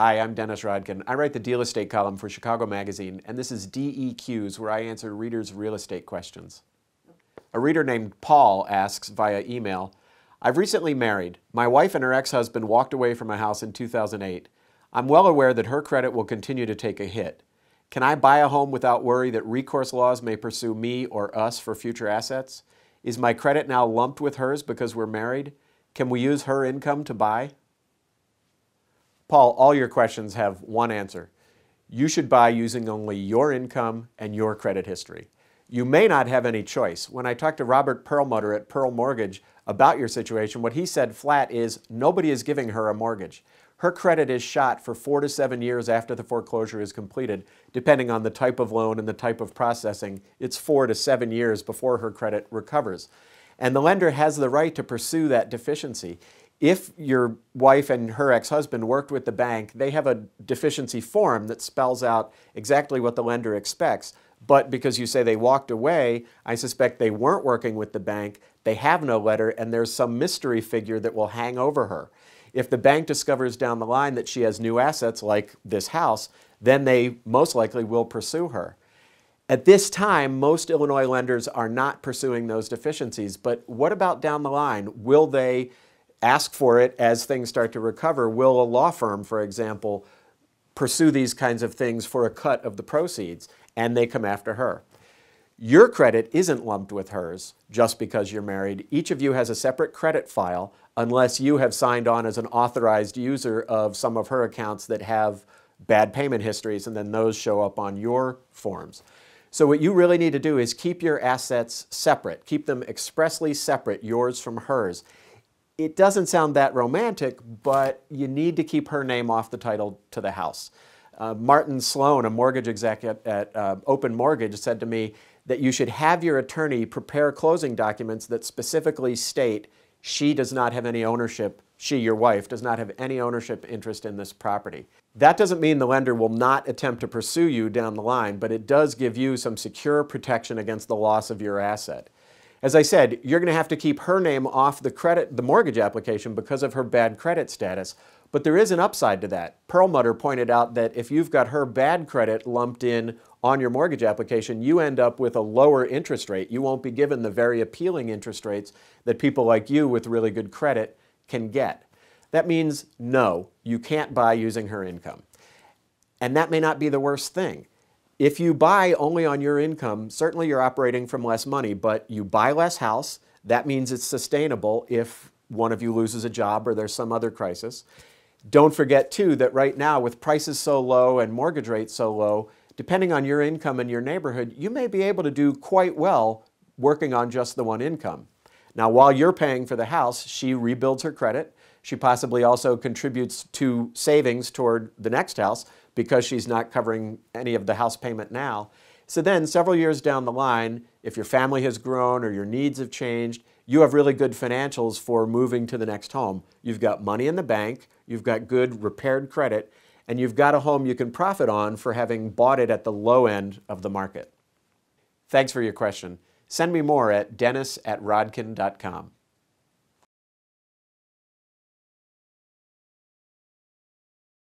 Hi, I'm Dennis Rodkin. I write the Deal Estate column for Chicago Magazine, and this is DEQs, where I answer readers' real estate questions. A reader named Paul asks via email, I've recently married. My wife and her ex-husband walked away from a house in 2008. I'm well aware that her credit will continue to take a hit. Can I buy a home without worry that recourse laws may pursue me or us for future assets? Is my credit now lumped with hers because we're married? Can we use her income to buy? Paul, all your questions have one answer. You should buy using only your income and your credit history. You may not have any choice. When I talked to Robert Perlmutter at Pearl Mortgage about your situation, what he said flat is nobody is giving her a mortgage. Her credit is shot for 4 to 7 years after the foreclosure is completed, depending on the type of loan and the type of processing. It's 4 to 7 years before her credit recovers. And the lender has the right to pursue that deficiency. If your wife and her ex-husband worked with the bank, they have a deficiency form that spells out exactly what the lender expects. But because you say they walked away, I suspect they weren't working with the bank, they have no letter, and there's some mystery figure that will hang over her. If the bank discovers down the line that she has new assets like this house, then they most likely will pursue her. At this time, most Illinois lenders are not pursuing those deficiencies, but what about down the line? Will they ask for it as things start to recover? Will a law firm, for example, pursue these kinds of things for a cut of the proceeds, and they come after her? Your credit isn't lumped with hers just because you're married. Each of you has a separate credit file unless you have signed on as an authorized user of some of her accounts that have bad payment histories, and then those show up on your forms. So what you really need to do is keep your assets separate. Keep them expressly separate, yours from hers. It doesn't sound that romantic, but you need to keep her name off the title to the house. Martin Sloan, a mortgage executive at Open Mortgage, said to me that you should have your attorney prepare closing documents that specifically state she does not have any ownership, she, your wife, does not have any ownership interest in this property. That doesn't mean the lender will not attempt to pursue you down the line, but it does give you some secure protection against the loss of your asset. As I said, you're going to have to keep her name off the mortgage application because of her bad credit status, but there is an upside to that. Perlmutter pointed out that if you've got her bad credit lumped in on your mortgage application, you end up with a lower interest rate. You won't be given the very appealing interest rates that people like you with really good credit can get. That means no, you can't buy using her income. And that may not be the worst thing. If you buy only on your income, certainly you're operating from less money, but you buy less house. That means it's sustainable if one of you loses a job or there's some other crisis. Don't forget, too, that right now with prices so low and mortgage rates so low, depending on your income and your neighborhood, you may be able to do quite well working on just the one income. Now, while you're paying for the house, she rebuilds her credit. She possibly also contributes to savings toward the next house because she's not covering any of the house payment now. So then several years down the line, if your family has grown or your needs have changed, you have really good financials for moving to the next home. You've got money in the bank, you've got good repaired credit, and you've got a home you can profit on for having bought it at the low end of the market. Thanks for your question. Send me more at dennis@rodkin.com.